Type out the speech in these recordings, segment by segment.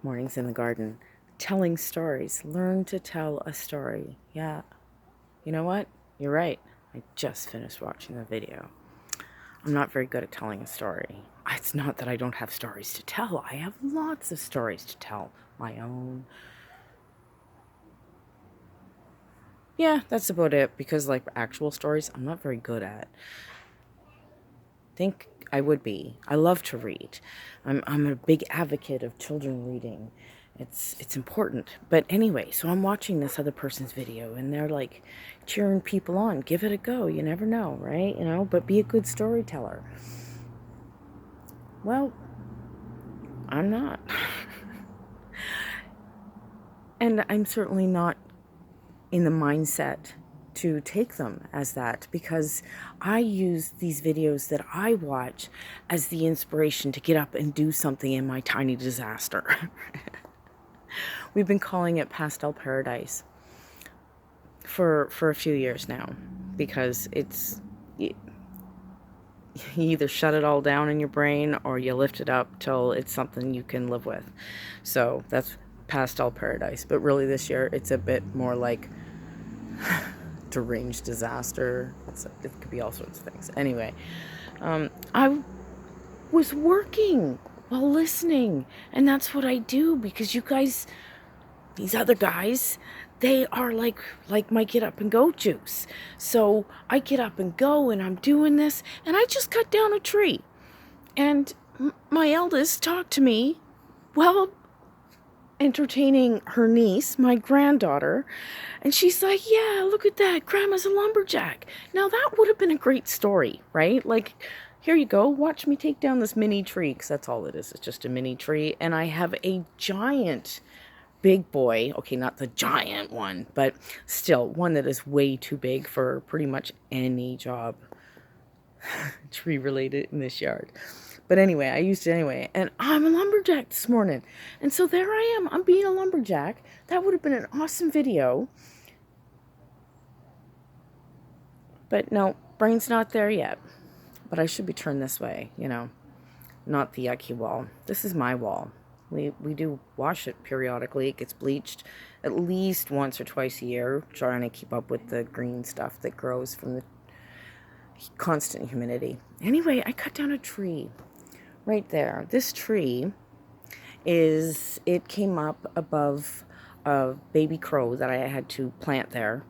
Mornings in the garden. Telling stories. Learn to tell a story. Yeah. You know what? You're right. I just finished watching the video. I'm not very good at telling a story. It's not that I don't have stories to tell. I have lots of stories to tell. My own. Yeah, that's about it. Because, like, actual stories, I'm not very good at. Think I would be. I love to read. I'm a big advocate of children reading. It's important. But anyway, so I'm watching this other person's video and they're like cheering people on. Give it a go. You never know, right? But be a good storyteller. Well, I'm not. And I'm certainly not in the mindset to take them as that, because I use these videos that I watch as the inspiration to get up and do something in my tiny disaster. We've been calling it Pastel Paradise for a few years now, because you either shut it all down in your brain or you lift it up till it's something you can live with. So that's Pastel Paradise. But really this year it's a bit more like deranged disaster. It could be all sorts of things. Anyway, I was working while listening, and that's what I do, because you guys, these other guys, they are like my get up and go juice. So I get up and go and I'm doing this, and I just cut down a tree, and my eldest talked to me while entertaining her niece, my granddaughter, and she's like, yeah, look at that, Grandma's a lumberjack. Now that would have been a great story, right? Like, here you go, watch me take down this mini tree, because that's all it is. It's just a mini tree, and I have a giant big boy, okay, not the giant one, but still one that is way too big for pretty much any job tree related in this yard. But anyway, I used it anyway, and I'm a lumberjack this morning. And so there I am. I'm being a lumberjack. That would have been an awesome video. But no, brain's not there yet. But I should be turned this way, not the yucky wall. This is my wall. We do wash it periodically. It gets bleached at least once or twice a year, trying to keep up with the green stuff that grows from the constant humidity. Anyway, I cut down a tree right there. This tree it came up above a baby crow that I had to plant there.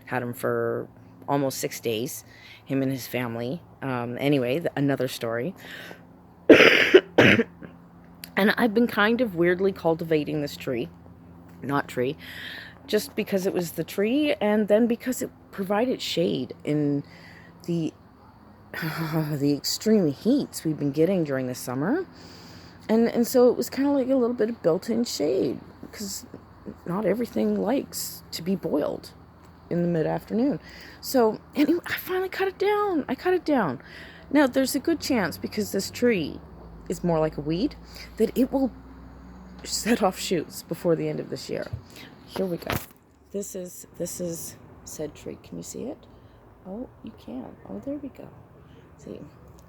Had him for almost 6 days, him and his family. Anyway, another story. And I've been kind of weirdly cultivating this tree, just because it was the tree, and then because it provided shade in the extreme heats we've been getting during the summer. And so it was kind of like a little bit of built-in shade, because not everything likes to be boiled in the mid-afternoon. So anyway, I finally cut it down. Now, there's a good chance, because this tree is more like a weed, that it will set off shoots before the end of this year. Here we go. This is said tree. Can you see it? Oh, you can. Oh, there we go. See,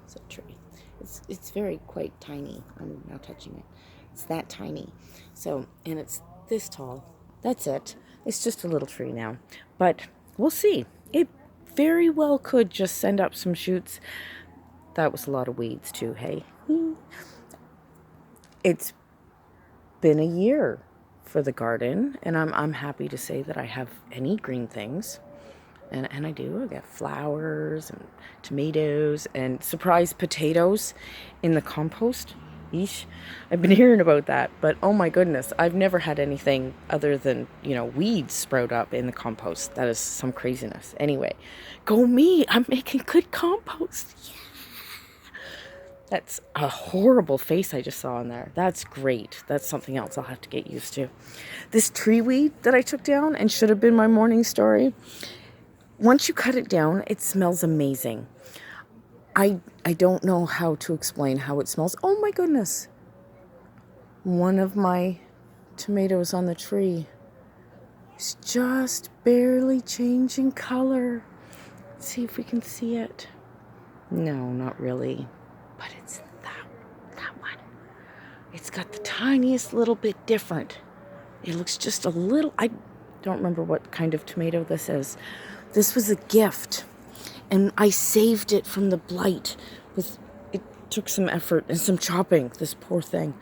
it's a tree. It's very quite tiny. I'm now touching it. It's that tiny. So, and it's this tall. That's it. It's just a little tree now. But we'll see. It very well could just send up some shoots. That was a lot of weeds too, hey? It's been a year for the garden, and I'm happy to say that I have any green things. And I do. I got flowers and tomatoes and surprise potatoes in the compost. Yeesh. I've been hearing about that, but oh my goodness, I've never had anything other than, weeds sprout up in the compost. That is some craziness. Anyway, go me. I'm making good compost. Yeah. That's a horrible face I just saw in there. That's great. That's something else I'll have to get used to. This tree weed that I took down and should have been my morning story, once you cut it down, it smells amazing. I don't know how to explain how it smells. Oh my goodness. One of my tomatoes on the tree is just barely changing color. Let's see if we can see it. No, not really. But it's that one. It's got the tiniest little bit different. It looks just a little, I don't remember what kind of tomato this is. This was a gift, and I saved it from the blight. It took some effort and some chopping, this poor thing.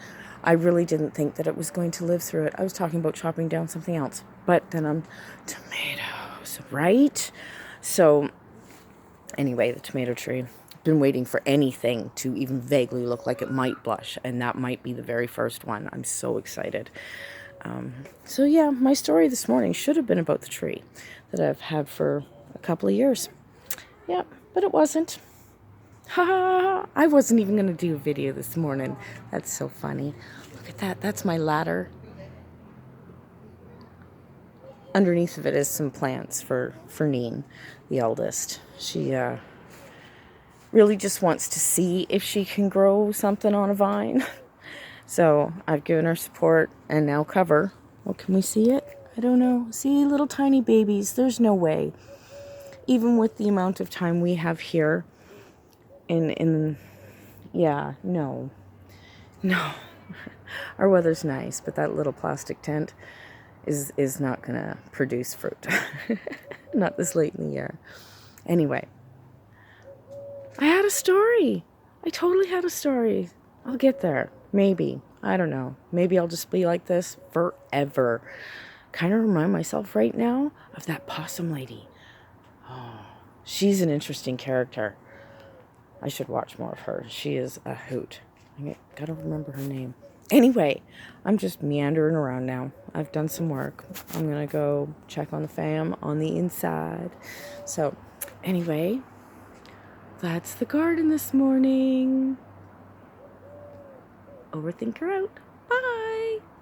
I really didn't think that it was going to live through it. I was talking about chopping down something else, but then tomatoes, right? So anyway, the tomato tree. Been waiting for anything to even vaguely look like it might blush, and that might be the very first one. I'm so excited. So yeah, my story this morning should have been about the tree that I've had for a couple of years. Yeah, but it wasn't. Ha ha ha. I wasn't even going to do a video this morning. That's so funny. Look at that. That's my ladder. Underneath of it is some plants for Neen, the eldest. She really just wants to see if she can grow something on a vine. So I've given her support and now cover. Well, can we see it? I don't know. See, little tiny babies. There's no way. Even with the amount of time we have here yeah, no. Our weather's nice, but that little plastic tent is not going to produce fruit. Not this late in the year. Anyway, I had a story. I totally had a story. I'll get there. Maybe. I don't know. Maybe I'll just be like this forever. Kind of remind myself right now of that possum lady. Oh, she's an interesting character. I should watch more of her. She is a hoot. I gotta remember her name. Anyway, I'm just meandering around now. I've done some work. I'm gonna go check on the fam on the inside. So, anyway, that's the garden this morning. Overthinker out. Bye.